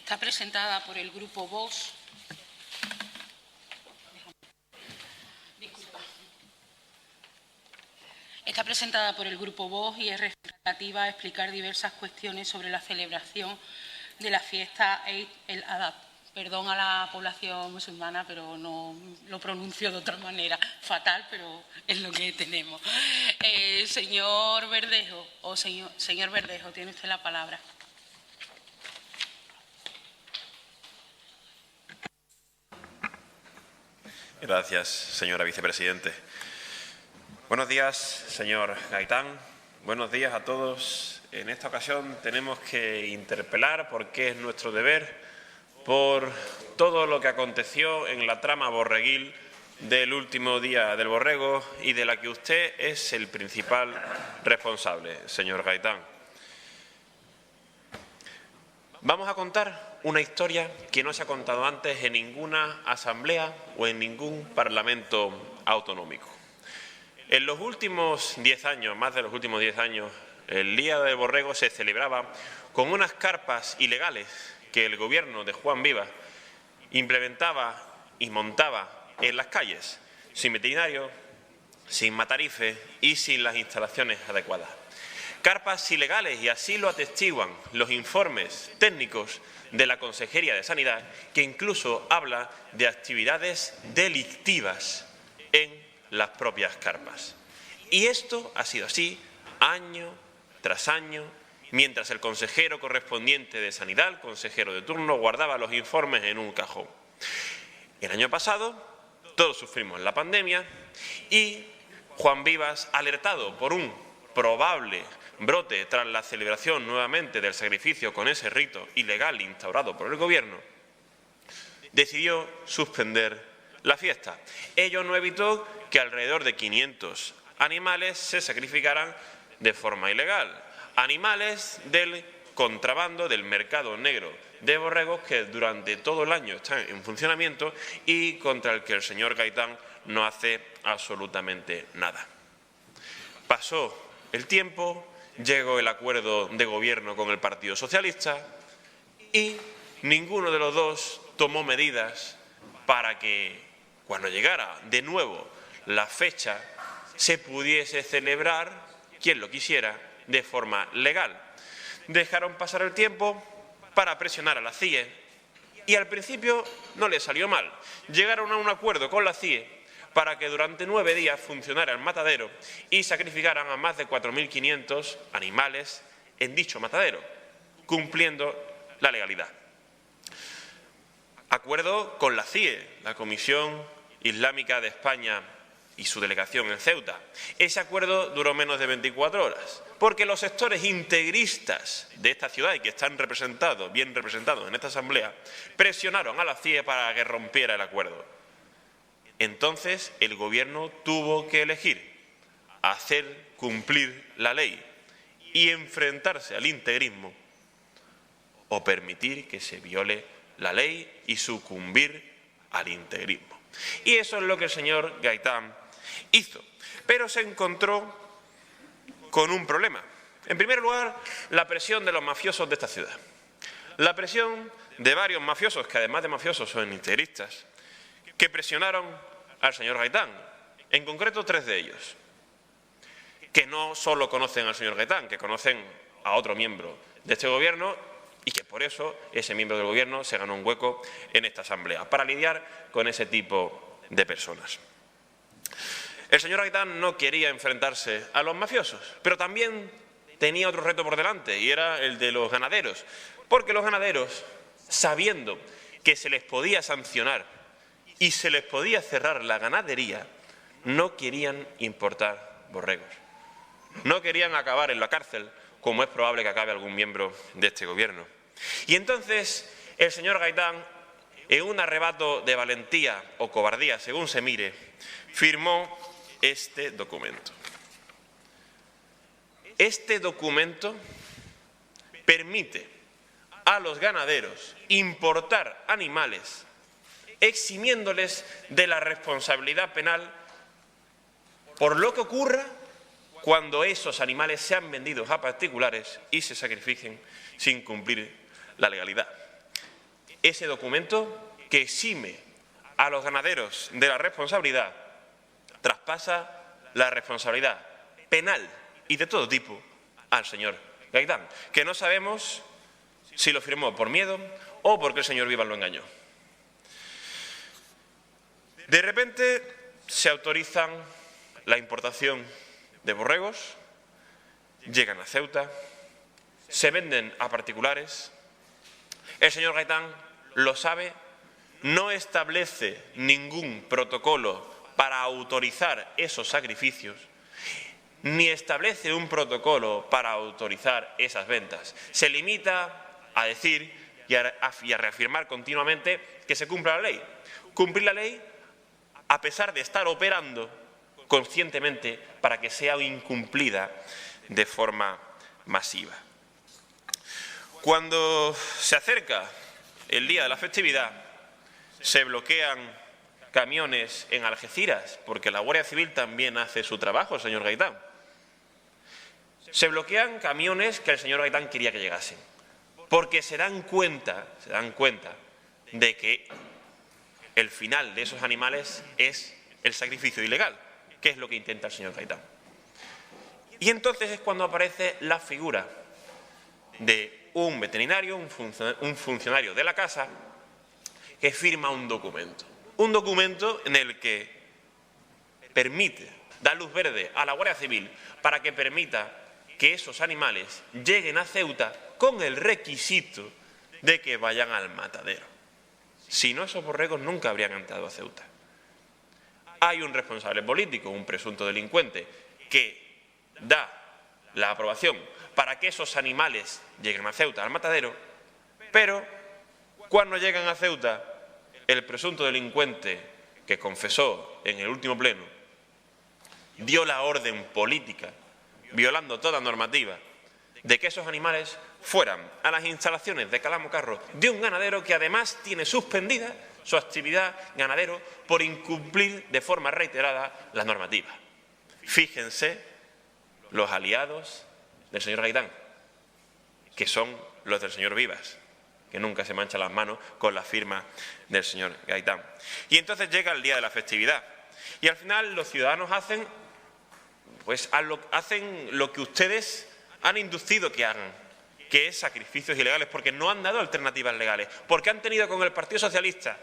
Está presentada por el Grupo Vox. Disculpa. Está presentada por el Grupo Vox y es relativa a explicar diversas cuestiones sobre la celebración de la fiesta Eid el-Adha. Perdón a la población musulmana, pero no lo pronuncio de otra manera. Fatal, pero es lo que tenemos. Señor Verdejo, señor Verdejo, tiene usted la palabra. Gracias, señora vicepresidente. Buenos días, señor Gaitán. Buenos días a todos. En esta ocasión tenemos que interpelar, porque es nuestro deber, por todo lo que aconteció en la trama borreguil del último día del borrego y de la que usted es el principal responsable, señor Gaitán. Vamos a contar una historia que no se ha contado antes en ninguna asamblea o en ningún parlamento autonómico. En los últimos 10 años, más de los últimos 10 años, el Día del Borrego se celebraba con unas carpas ilegales que el gobierno de Juan Vivas implementaba y montaba en las calles, sin veterinario, sin matarife y sin las instalaciones adecuadas. Carpas ilegales, y así lo atestiguan los informes técnicos de la Consejería de Sanidad, que incluso habla de actividades delictivas en las propias carpas. Y esto ha sido así año tras año, mientras el consejero correspondiente de Sanidad, el consejero de turno, guardaba los informes en un cajón. El año pasado todos sufrimos la pandemia y Juan Vivas, alertado por un probable brote tras la celebración nuevamente del sacrificio con ese rito ilegal instaurado por el gobierno, decidió suspender la fiesta. Ello no evitó que alrededor de 500 animales se sacrificaran de forma ilegal. Animales del contrabando, del mercado negro de borregos, que durante todo el año están en funcionamiento y contra el que el señor Gaitán no hace absolutamente nada. Pasó el tiempo, llegó el acuerdo de gobierno con el Partido Socialista y ninguno de los dos tomó medidas para que cuando llegara de nuevo la fecha se pudiese celebrar, quien lo quisiera, de forma legal. Dejaron pasar el tiempo para presionar a la CIE y al principio no les salió mal. Llegaron a un acuerdo con la CIE para que durante 9 días funcionara el matadero y sacrificaran a más de 4.500 animales en dicho matadero, cumpliendo la legalidad. Acuerdo con la CIE, la Comisión Islámica de España y su delegación en Ceuta. Ese acuerdo duró menos de 24 horas, porque los sectores integristas de esta ciudad, y que están bien representados en esta asamblea, presionaron a la CIE para que rompiera el acuerdo. Entonces el gobierno tuvo que elegir hacer cumplir la ley y enfrentarse al integrismo, o permitir que se viole la ley y sucumbir al integrismo. Y eso es lo que el señor Gaitán hizo, pero se encontró con un problema. En primer lugar, la presión de los mafiosos de esta ciudad. La presión de varios mafiosos, que además de mafiosos son integristas, que presionaron al señor Gaitán, en concreto 3 de ellos, que no solo conocen al señor Gaitán, que conocen a otro miembro de este gobierno y que por eso ese miembro del gobierno se ganó un hueco en esta asamblea, para lidiar con ese tipo de personas. El señor Gaitán no quería enfrentarse a los mafiosos, pero también tenía otro reto por delante, y era el de los ganaderos, porque los ganaderos, sabiendo que se les podía sancionar y se les podía cerrar la ganadería, no querían importar borregos. No querían acabar en la cárcel, como es probable que acabe algún miembro de este gobierno. Y entonces el señor Gaitán, en un arrebato de valentía o cobardía, según se mire, firmó este documento. Este documento permite a los ganaderos importar animales, eximiéndoles de la responsabilidad penal por lo que ocurra cuando esos animales sean vendidos a particulares y se sacrifiquen sin cumplir la legalidad. ese documento que exime a los ganaderos de la responsabilidad, traspasa la responsabilidad penal y de todo tipo al señor Gaitán, que no sabemos si lo firmó por miedo o porque el señor Vivas lo engañó. De repente se autorizan la importación de borregos, llegan a Ceuta, se venden a particulares. El señor Gaitán lo sabe, no establece ningún protocolo para autorizar esos sacrificios, ni establece un protocolo para autorizar esas ventas. Se limita a decir y a reafirmar continuamente que se cumpla la ley. Cumplir la ley a pesar de estar operando conscientemente para que sea incumplida de forma masiva. Cuando se acerca el día de la festividad, se bloquean camiones en Algeciras, porque la Guardia Civil también hace su trabajo, señor Gaitán. Se bloquean camiones que el señor Gaitán quería que llegasen, porque se dan cuenta de que el final de esos animales es el sacrificio ilegal, que es lo que intenta el señor Gaitán. Y entonces es cuando aparece la figura de un veterinario, un funcionario de la casa, que firma un documento en el que permite, da luz verde a la Guardia Civil para que permita que esos animales lleguen a Ceuta con el requisito de que vayan al matadero. Si no, esos borregos nunca habrían entrado a Ceuta. Hay un responsable político, un presunto delincuente, que da la aprobación para que esos animales lleguen a Ceuta, al matadero, pero cuando llegan a Ceuta, el presunto delincuente que confesó en el último pleno dio la orden política, violando toda normativa, de que esos animales fueran a las instalaciones de Calamo Carro de un ganadero que además tiene suspendida su actividad ganadero por incumplir de forma reiterada la normativa. Fíjense los aliados del señor Gaitán, que son los del señor Vivas, que nunca se manchan las manos con la firma del señor Gaitán. Y entonces llega el día de la festividad y al final los ciudadanos hacen lo que ustedes han inducido que hagan, que es sacrificios ilegales, porque no han dado alternativas legales, porque han tenido con el Partido Socialista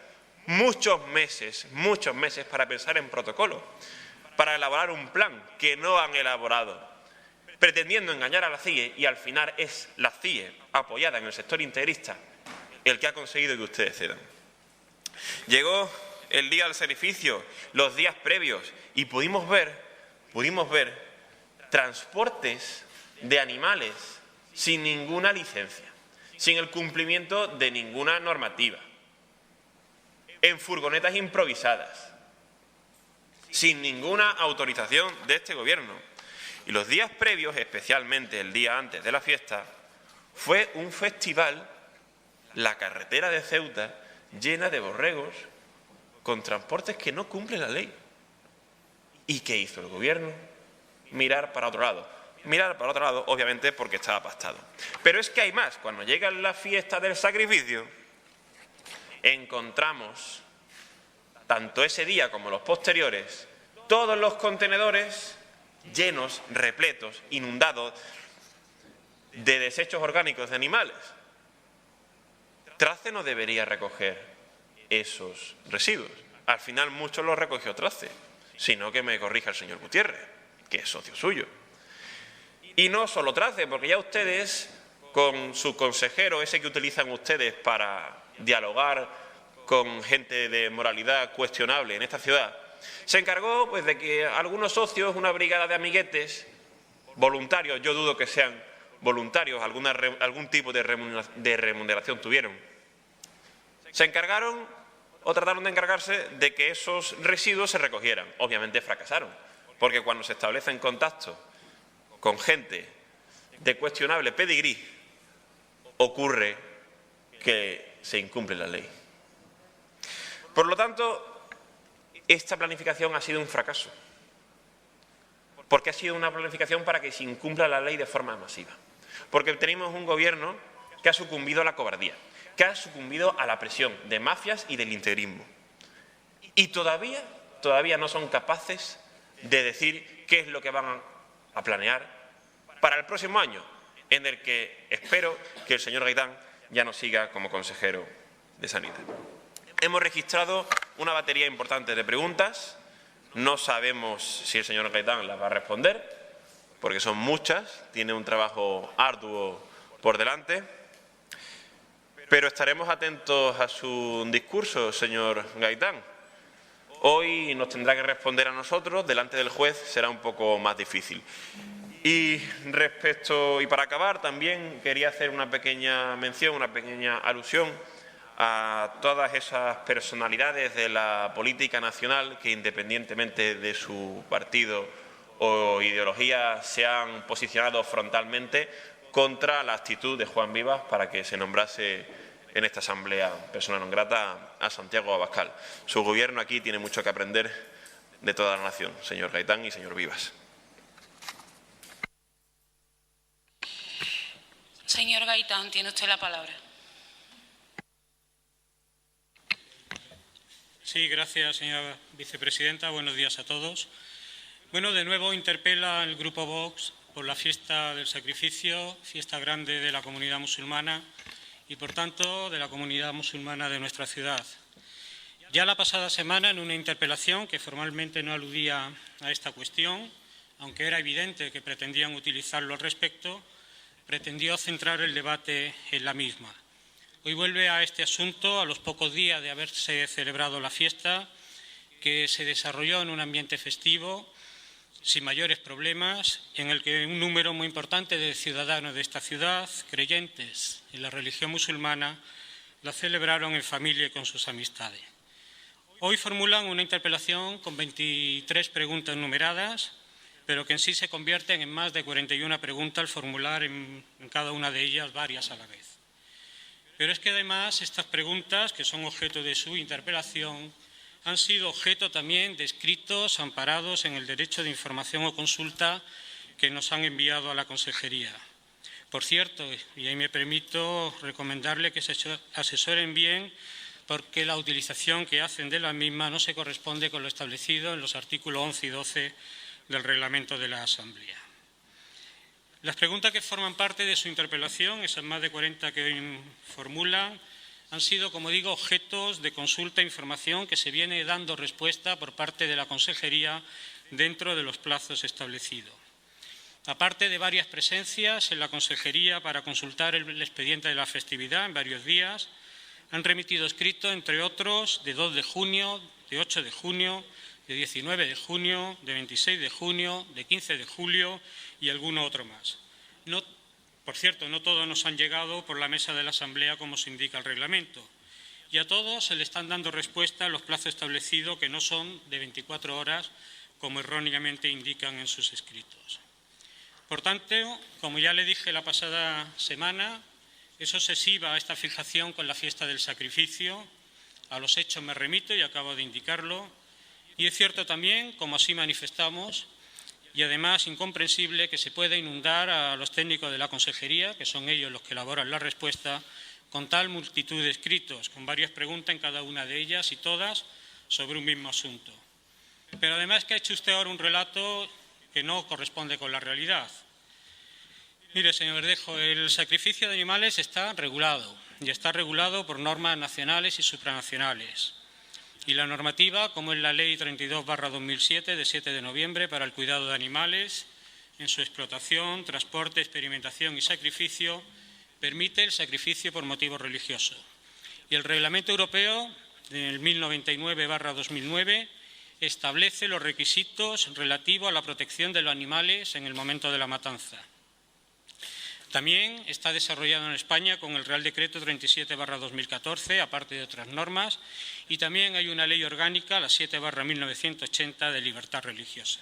muchos meses para pensar en protocolo, para elaborar un plan que no han elaborado, pretendiendo engañar a la CIE, y al final es la CIE, apoyada en el sector integrista, el que ha conseguido que ustedes cedan. Llegó el día del sacrificio, los días previos, y pudimos ver transportes de animales sin ninguna licencia, sin el cumplimiento de ninguna normativa, en furgonetas improvisadas, sin ninguna autorización de este gobierno. Y los días previos, especialmente el día antes de la fiesta, fue un festival, la carretera de Ceuta, llena de borregos con transportes que no cumplen la ley. ¿Y qué hizo el gobierno? Mirar para otro lado. Mirar para otro lado, obviamente, porque estaba pactado. Pero es que hay más. Cuando llega la fiesta del sacrificio, encontramos, tanto ese día como los posteriores, todos los contenedores llenos, repletos, inundados de desechos orgánicos de animales. Trace no debería recoger esos residuos. Al final muchos los recogió Trace, sino que me corrija el señor Gutiérrez, que es socio suyo. Y no solo Trace, porque ya ustedes, con su consejero, ese que utilizan ustedes para dialogar con gente de moralidad cuestionable en esta ciudad, se encargó pues de que algunos socios, una brigada de amiguetes, voluntarios, yo dudo que sean voluntarios, algún tipo de remuneración tuvieron, se encargaron o trataron de encargarse de que esos residuos se recogieran. Obviamente fracasaron, porque cuando se establece en contacto con gente de cuestionable pedigrí, ocurre que se incumple la ley. Por lo tanto, esta planificación ha sido un fracaso, porque ha sido una planificación para que se incumpla la ley de forma masiva, porque tenemos un gobierno que ha sucumbido a la cobardía, que ha sucumbido a la presión de mafias y del integrismo. Y todavía no son capaces de decir qué es lo que van a planear para el próximo año, en el que espero que el señor Gaitán ya no siga como consejero de Sanidad. Hemos registrado una batería importante de preguntas. No sabemos si el señor Gaitán las va a responder, porque son muchas, tiene un trabajo arduo por delante. Pero estaremos atentos a su discurso, señor Gaitán. Hoy nos tendrá que responder a nosotros, delante del juez será un poco más difícil. Y para acabar, también quería hacer una pequeña mención, una pequeña alusión a todas esas personalidades de la política nacional que, independientemente de su partido o ideología, se han posicionado frontalmente contra la actitud de Juan Vivas para que se nombrase en esta asamblea persona non grata a Santiago Abascal. Su gobierno aquí tiene mucho que aprender de toda la nación, señor Gaitán y señor Vivas. Señor Gaitán, tiene usted la palabra. Sí, gracias, señora vicepresidenta. Buenos días a todos. Bueno, de nuevo interpela el Grupo Vox por la fiesta del sacrificio, fiesta grande de la comunidad musulmana y, por tanto, de la comunidad musulmana de nuestra ciudad. Ya la pasada semana, en una interpelación que formalmente no aludía a esta cuestión, aunque era evidente que pretendían utilizarlo al respecto, pretendió centrar el debate en la misma. Hoy vuelve a este asunto a los pocos días de haberse celebrado la fiesta, que se desarrolló en un ambiente festivo, sin mayores problemas, en el que un número muy importante de ciudadanos de esta ciudad, creyentes en la religión musulmana, la celebraron en familia y con sus amistades. Hoy formulan una interpelación con 23 preguntas numeradas, pero que en sí se convierten en más de 41 preguntas al formular en cada una de ellas varias a la vez. Pero es que además estas preguntas, que son objeto de su interpelación, han sido objeto también de escritos amparados en el derecho de información o consulta que nos han enviado a la Consejería. Por cierto, y ahí me permito recomendarle que se asesoren bien, porque la utilización que hacen de la misma no se corresponde con lo establecido en los artículos 11 y 12 del reglamento de la Asamblea. Las preguntas que forman parte de su interpelación, esas más de 40 que hoy formulan, han sido, como digo, objetos de consulta e información que se viene dando respuesta por parte de la Consejería dentro de los plazos establecidos. Aparte de varias presencias en la Consejería para consultar el expediente de la festividad en varios días, han remitido escritos, entre otros, de 2 de junio, de 8 de junio, de 19 de junio, de 26 de junio, de 15 de julio y alguno otro más. Por cierto, no todos nos han llegado por la mesa de la Asamblea como se indica el reglamento. Y a todos se le están dando respuesta en los plazos establecidos, que no son de 24 horas, como erróneamente indican en sus escritos. Por tanto, como ya le dije la pasada semana, es obsesiva esta fijación con la fiesta del sacrificio. A los hechos me remito y acabo de indicarlo. Y es cierto también, como así manifestamos, y además incomprensible que se pueda inundar a los técnicos de la Consejería, que son ellos los que elaboran la respuesta, con tal multitud de escritos, con varias preguntas en cada una de ellas y todas sobre un mismo asunto. Pero además que ha hecho usted ahora un relato que no corresponde con la realidad. Mire, señor Verdejo, el sacrificio de animales está regulado y está regulado por normas nacionales y supranacionales. Y la normativa, como es la Ley 32/2007 de 7 de noviembre para el cuidado de animales en su explotación, transporte, experimentación y sacrificio, permite el sacrificio por motivos religiosos. Y el Reglamento Europeo del 1099/2009 establece los requisitos relativos a la protección de los animales en el momento de la matanza. También está desarrollado en España con el Real Decreto 37/2014, aparte de otras normas, y también hay una ley orgánica, la 7/1980, de libertad religiosa.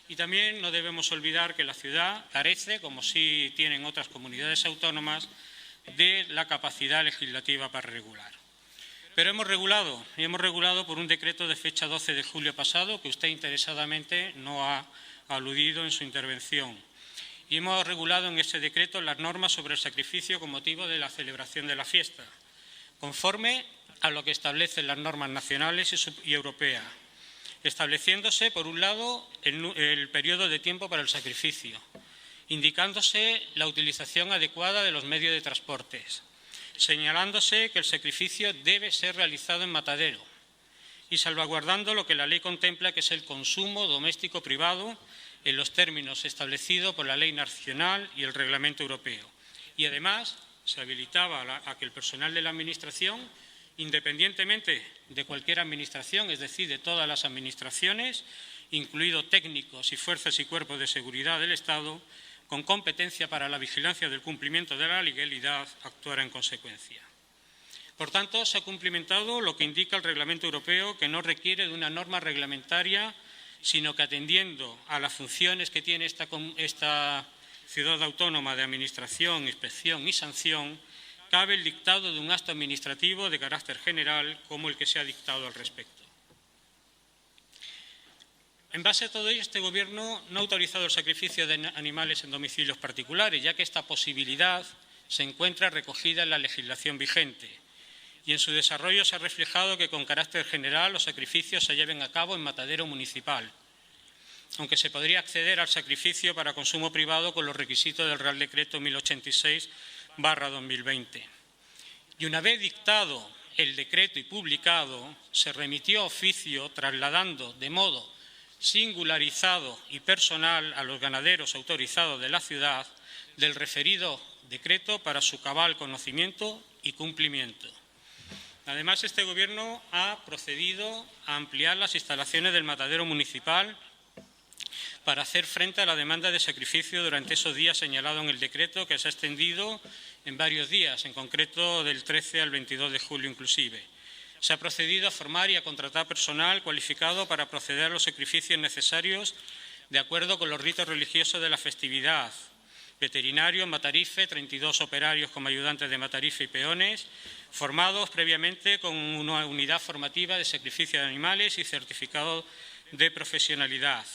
Y también no debemos olvidar que la ciudad carece, como sí tienen otras comunidades autónomas, de la capacidad legislativa para regular. Pero hemos regulado por un decreto de fecha 12 de julio pasado, que usted interesadamente no ha aludido en su intervención. y hemos regulado en ese decreto las normas sobre el sacrificio con motivo de la celebración de la fiesta, conforme a lo que establecen las normas nacionales y europeas, estableciéndose, por un lado, el periodo de tiempo para el sacrificio, indicándose la utilización adecuada de los medios de transportes, señalándose que el sacrificio debe ser realizado en matadero y salvaguardando lo que la ley contempla, que es el consumo doméstico privado en los términos establecidos por la ley nacional y el reglamento europeo. Y además se habilitaba a que el personal de la Administración, independientemente de cualquier Administración, es decir, de todas las Administraciones, incluidos técnicos y fuerzas y cuerpos de seguridad del Estado, con competencia para la vigilancia del cumplimiento de la legalidad, actuara en consecuencia. Por tanto, se ha cumplimentado lo que indica el Reglamento Europeo, que no requiere de una norma reglamentaria, sino que atendiendo a las funciones que tiene esta ciudad autónoma de administración, inspección y sanción, cabe el dictado de un acto administrativo de carácter general como el que se ha dictado al respecto. En base a todo ello, este Gobierno no ha autorizado el sacrificio de animales en domicilios particulares, ya que esta posibilidad se encuentra recogida en la legislación vigente y en su desarrollo se ha reflejado que con carácter general los sacrificios se lleven a cabo en matadero municipal, aunque se podría acceder al sacrificio para consumo privado con los requisitos del Real Decreto 1086/2020. Y una vez dictado el decreto y publicado, se remitió oficio trasladando de modo singularizado y personal a los ganaderos autorizados de la ciudad del referido decreto para su cabal conocimiento y cumplimiento. Además, este Gobierno ha procedido a ampliar las instalaciones del matadero municipal para hacer frente a la demanda de sacrificio durante esos días señalados en el decreto, que se ha extendido en varios días, en concreto del 13 al 22 de julio inclusive. Se ha procedido a formar y a contratar personal cualificado para proceder a los sacrificios necesarios de acuerdo con los ritos religiosos de la festividad. Veterinarios, matarife, 32 operarios como ayudantes de matarife y peones, formados previamente con una unidad formativa de sacrificio de animales y certificado de profesionalidad.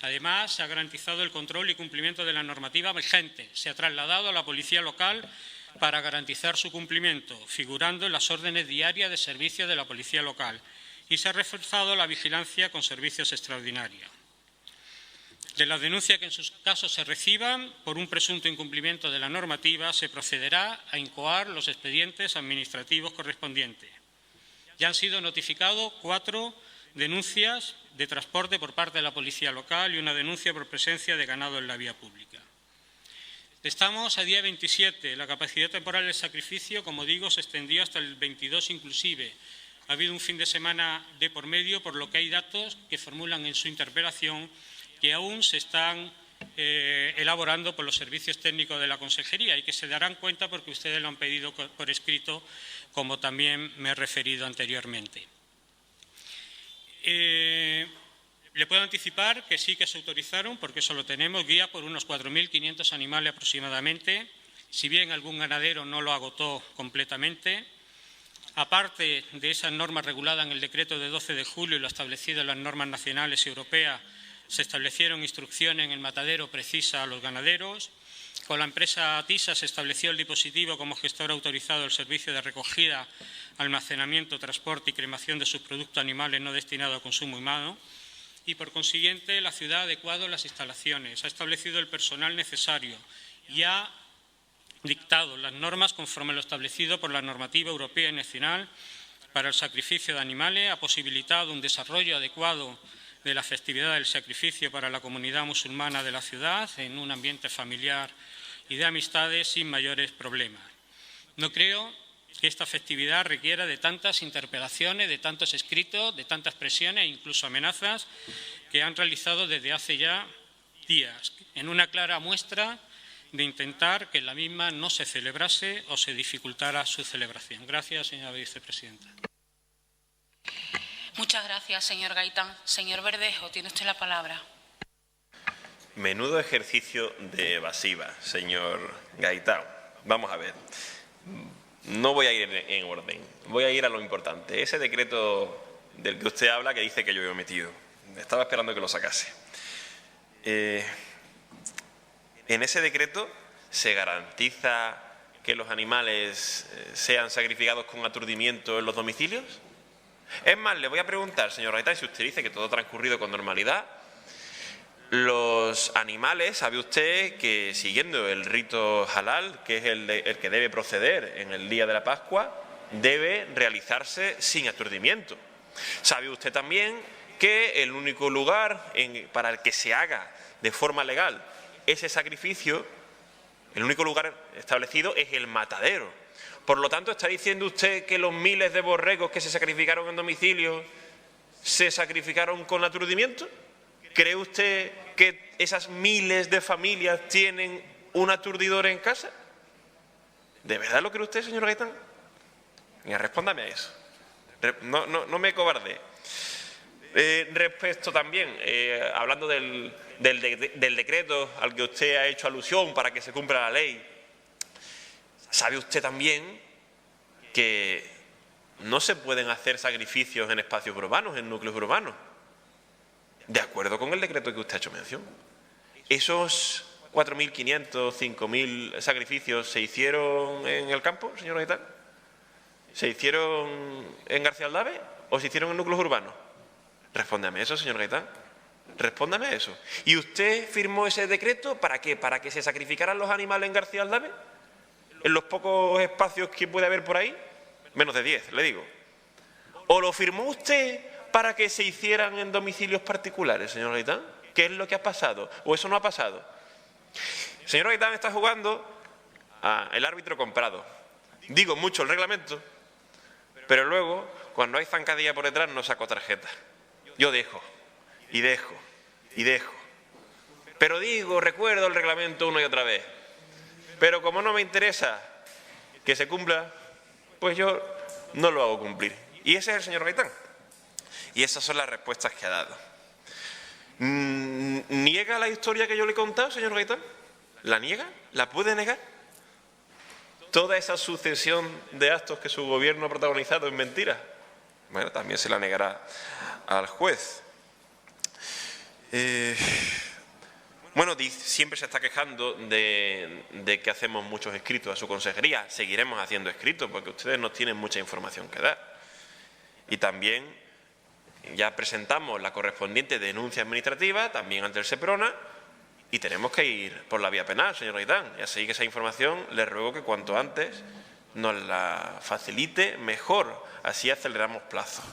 Además, se ha garantizado el control y cumplimiento de la normativa vigente. Se ha trasladado a la policía local para garantizar su cumplimiento, figurando en las órdenes diarias de servicio de la policía local, y se ha reforzado la vigilancia con servicios extraordinarios. De las denuncias que en sus casos se reciban por un presunto incumplimiento de la normativa, se procederá a incoar los expedientes administrativos correspondientes. Ya han sido notificados 4 denuncias de transporte por parte de la policía local y una denuncia por presencia de ganado en la vía pública. Estamos a día 27. La capacidad temporal del sacrificio, como digo, se extendió hasta el 22 inclusive. Ha habido un fin de semana de por medio, por lo que hay datos que formulan en su interpelación que aún se están elaborando por los servicios técnicos de la Consejería y que se darán cuenta porque ustedes lo han pedido por escrito, como también me he referido anteriormente. Le puedo anticipar que sí que se autorizaron, porque eso lo tenemos, guía por unos 4.500 animales aproximadamente, si bien algún ganadero no lo agotó completamente. Aparte de esas normas reguladas en el decreto de 12 de julio y lo establecido en las normas nacionales y europeas, se establecieron instrucciones en el matadero precisas a los ganaderos. Con la empresa TISA se estableció el dispositivo como gestor autorizado del servicio de recogida, almacenamiento, transporte y cremación de sus productos animales no destinados a consumo humano. Y, por consiguiente, la ciudad ha adecuado las instalaciones, ha establecido el personal necesario y ha dictado las normas conforme lo establecido por la normativa europea y nacional para el sacrificio de animales, ha posibilitado un desarrollo adecuado de la festividad del sacrificio para la comunidad musulmana de la ciudad en un ambiente familiar y de amistades sin mayores problemas. No creo que esta festividad requiera de tantas interpelaciones, de tantos escritos, de tantas presiones e incluso amenazas que han realizado desde hace ya días, en una clara muestra de intentar que la misma no se celebrase o se dificultara su celebración. Gracias, señora vicepresidenta. Muchas gracias, señor Gaitán. Señor Verdejo, tiene usted la palabra. Menudo ejercicio de evasiva, señor Gaitán. Vamos a ver. No voy a ir en orden, voy a ir a lo importante. Ese decreto del que usted habla, que dice que yo he omitido. Estaba esperando que lo sacase. ¿En ese decreto se garantiza que los animales sean sacrificados con aturdimiento en los domicilios? Es más, le voy a preguntar, señor Gaitán, si usted dice que todo ha transcurrido con normalidad, los animales, sabe usted que siguiendo el rito halal, que es el que debe proceder en el día de la Pascua, debe realizarse sin aturdimiento. Sabe usted también que el único lugar para el que se haga de forma legal ese sacrificio, el único lugar establecido es el matadero. Por lo tanto, ¿está diciendo usted que los miles de borregos que se sacrificaron en domicilio se sacrificaron con aturdimiento? ¿Cree usted que esas miles de familias tienen un aturdidor en casa? ¿De verdad lo cree usted, señor Gaitán? Mira, respóndame a eso. No me cobarde. Respecto también, hablando del decreto al que usted ha hecho alusión para que se cumpla la ley, ¿sabe usted también que no se pueden hacer sacrificios en espacios urbanos, en núcleos urbanos? De acuerdo con el decreto que usted ha hecho mención. ¿Esos 4.500, 5.000 sacrificios se hicieron en el campo, señor Gaitán? ¿Se hicieron en García Aldave o se hicieron en núcleos urbanos? Respóndame eso, señor Gaitán. Respóndame eso. ¿Y usted firmó ese decreto para qué? ¿Para que se sacrificaran los animales en García Aldave? ¿En los pocos espacios que puede haber por ahí? Menos de 10, le digo. ¿O lo firmó usted para que se hicieran en domicilios particulares, señor Gaitán? ¿Qué es lo que ha pasado? ¿O eso no ha pasado? El señor Gaitán está jugando al árbitro comprado. Digo mucho el reglamento, pero luego, cuando hay zancadilla por detrás, no saco tarjeta. Yo dejo, y dejo, y dejo. Pero digo, recuerdo el reglamento una y otra vez. Pero como no me interesa que se cumpla, pues yo no lo hago cumplir. Y ese es el señor Gaitán. Y esas son las respuestas que ha dado. ¿Niega la historia que yo le he contado, señor Gaitán? ¿La niega? ¿La puede negar? ¿Toda esa sucesión de actos que su gobierno ha protagonizado es mentira? Bueno, también se la negará al juez. Bueno, siempre se está quejando de que hacemos muchos escritos a su consejería. Seguiremos haciendo escritos porque ustedes nos tienen mucha información que dar. Y también ya presentamos la correspondiente denuncia administrativa, también ante el Seprona, y tenemos que ir por la vía penal, señor Gaitán. Y así que esa información le ruego que cuanto antes nos la facilite mejor. Así aceleramos plazos.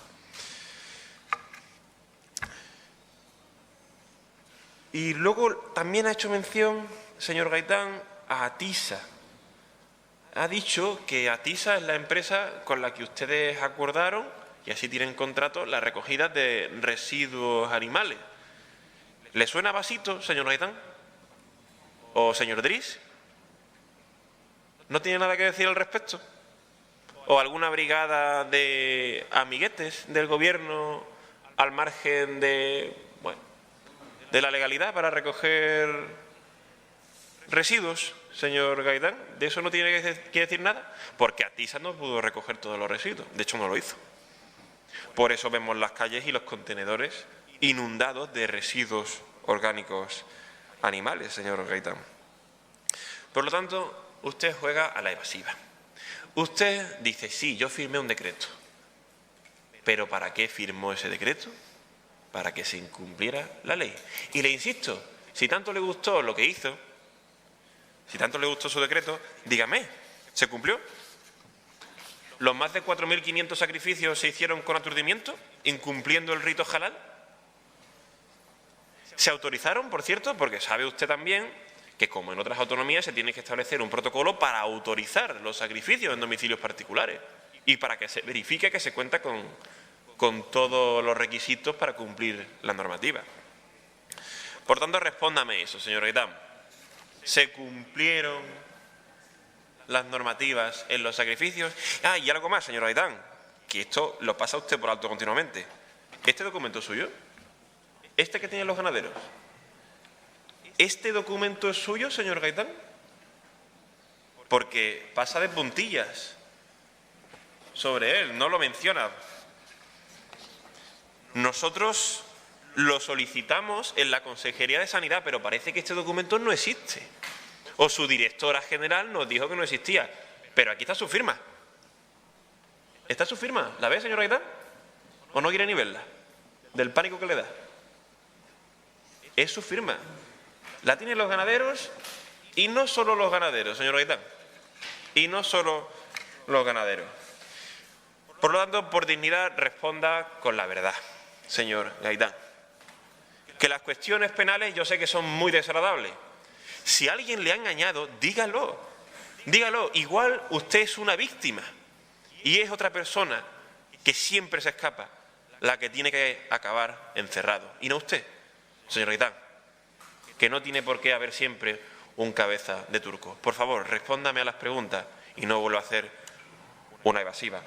Y luego también ha hecho mención, señor Gaitán, a Atisa. Ha dicho que Atisa es la empresa con la que ustedes acordaron, y así tienen contrato, la recogida de residuos animales. ¿Le suena Vasito, señor Gaitán? ¿O señor Dris? ¿No tiene nada que decir al respecto? ¿O alguna brigada de amiguetes del gobierno al margen de la legalidad para recoger residuos, señor Gaitán? ¿De eso no tiene que decir nada? Porque Atisa no pudo recoger todos los residuos, de hecho no lo hizo. Por eso vemos las calles y los contenedores inundados de residuos orgánicos animales, señor Gaitán. Por lo tanto, usted juega a la evasiva. Usted dice, sí, yo firmé un decreto. ¿Pero para qué firmó ese decreto? Para que se incumpliera la ley. Y le insisto, si tanto le gustó lo que hizo, si tanto le gustó su decreto, dígame, ¿se cumplió? ¿Los más de 4.500 sacrificios se hicieron con aturdimiento, incumpliendo el rito halal? ¿Se autorizaron, por cierto? Porque sabe usted también que, como en otras autonomías, se tiene que establecer un protocolo para autorizar los sacrificios en domicilios particulares y para que se verifique que se cuenta con todos los requisitos para cumplir la normativa. Por tanto, respóndame eso, señor Gaitán. ¿Se cumplieron las normativas en los sacrificios? Y algo más, señor Gaitán, que esto lo pasa usted por alto continuamente. ¿Este documento es suyo? ¿Este que tienen los ganaderos? ¿Este documento es suyo, señor Gaitán? Porque pasa de puntillas sobre él, no lo menciona. Nosotros lo solicitamos en la Consejería de Sanidad, pero parece que este documento no existe. o su directora general nos dijo que no existía. Pero aquí está su firma. ¿Está su firma? ¿La ve, señor Gaitán? ¿O no quiere ni verla? Del pánico que le da. Es su firma. La tienen los ganaderos y no solo los ganaderos, señor Gaitán. Y no solo los ganaderos. Por lo tanto, por dignidad, responda con la verdad, señor Gaitán. Que las cuestiones penales yo sé que son muy desagradables. Si a alguien le ha engañado, dígalo. Dígalo. Igual usted es una víctima y es otra persona que siempre se escapa la que tiene que acabar encerrado. Y no usted, señor Gaitán, que no tiene por qué haber siempre un cabeza de turco. Por favor, respóndame a las preguntas y no vuelva a hacer una evasiva.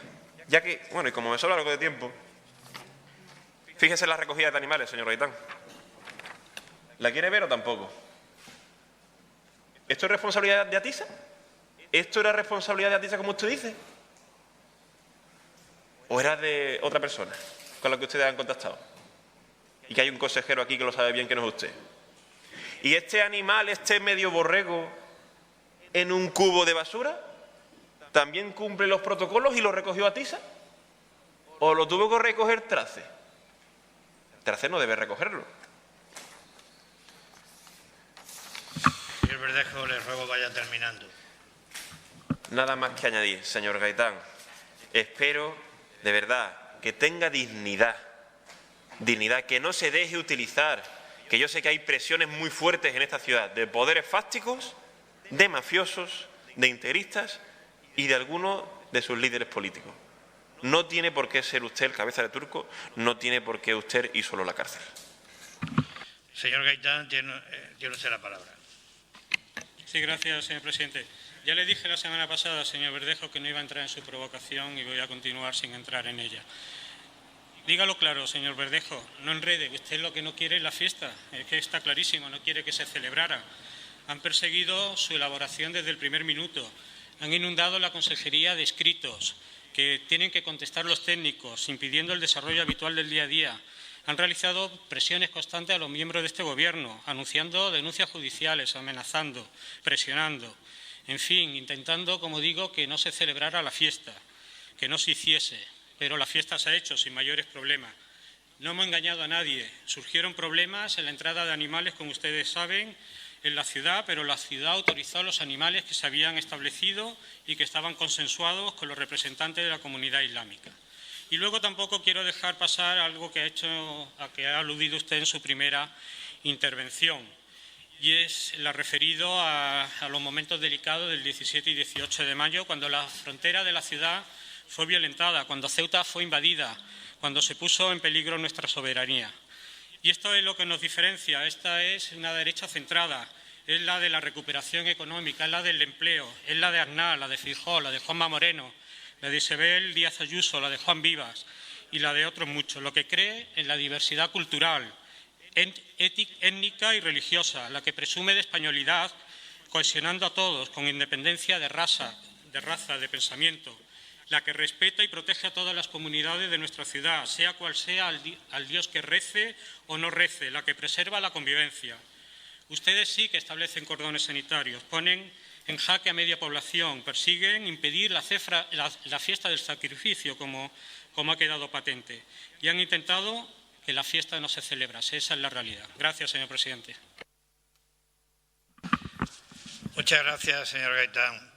Ya que, bueno, y como me sobra algo de tiempo, fíjese en la recogida de animales, señor Gaitán. ¿La quiere ver o tampoco? ¿Esto es responsabilidad de Atisa? ¿Esto era responsabilidad de Atisa, como usted dice? ¿O era de otra persona con la que ustedes han contactado? Y que hay un consejero aquí que lo sabe bien, que no es usted. ¿Y este animal, este medio borrego, en un cubo de basura, también cumple los protocolos y lo recogió Atisa? ¿O lo tuvo que recoger Trace? Trace no debe recogerlo. Señor Verdejo, le ruego vaya terminando. Nada más que añadir, señor Gaitán. Espero, de verdad, que tenga dignidad. Dignidad, que no se deje utilizar, que yo sé que hay presiones muy fuertes en esta ciudad, de poderes fácticos, de mafiosos, de integristas y de algunos de sus líderes políticos. No tiene por qué ser usted el cabeza de turco, no tiene por qué usted ir solo a la cárcel. Señor Gaitán, tiene usted la palabra. Sí, gracias, señor presidente. Ya le dije la semana pasada, señor Verdejo, que no iba a entrar en su provocación y voy a continuar sin entrar en ella. Dígalo claro, señor Verdejo, no enrede. Usted lo que no quiere es la fiesta, es que está clarísimo, no quiere que se celebrara. Han perseguido su elaboración desde el primer minuto. Han inundado la consejería de escritos que tienen que contestar los técnicos, impidiendo el desarrollo habitual del día a día. Han realizado presiones constantes a los miembros de este Gobierno, anunciando denuncias judiciales, amenazando, presionando. En fin, intentando, como digo, que no se celebrara la fiesta, que no se hiciese. Pero la fiesta se ha hecho sin mayores problemas. No hemos engañado a nadie. Surgieron problemas en la entrada de animales, como ustedes saben, en la ciudad, pero la ciudad autorizó a los animales que se habían establecido y que estaban consensuados con los representantes de la comunidad islámica. Y luego tampoco quiero dejar pasar algo a que ha aludido usted en su primera intervención, y es la referido a los momentos delicados del 17 y 18 de mayo, cuando la frontera de la ciudad fue violentada, cuando Ceuta fue invadida, cuando se puso en peligro nuestra soberanía. Y esto es lo que nos diferencia. Esta es una derecha centrada, es la de la recuperación económica, es la del empleo, es la de Aznar, la de Feijóo, la de Juanma Moreno, la de Isabel Díaz Ayuso, la de Juan Vivas y la de otros muchos, lo que cree en la diversidad cultural, étnica y religiosa, la que presume de españolidad, cohesionando a todos con independencia de raza, de pensamiento, la que respeta y protege a todas las comunidades de nuestra ciudad, sea cual sea al Dios que rece o no rece, la que preserva la convivencia. Ustedes sí que establecen cordones sanitarios, ponen en jaque a media población, persiguen impedir la fiesta del sacrificio, como ha quedado patente, y han intentado que la fiesta no se celebrase. Esa es la realidad. Gracias, señor presidente. Muchas gracias, señor Gaitán.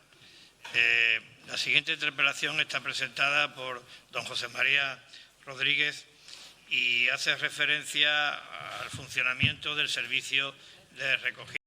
La siguiente interpelación está presentada por don José María Rodríguez y hace referencia al funcionamiento del servicio de recogida.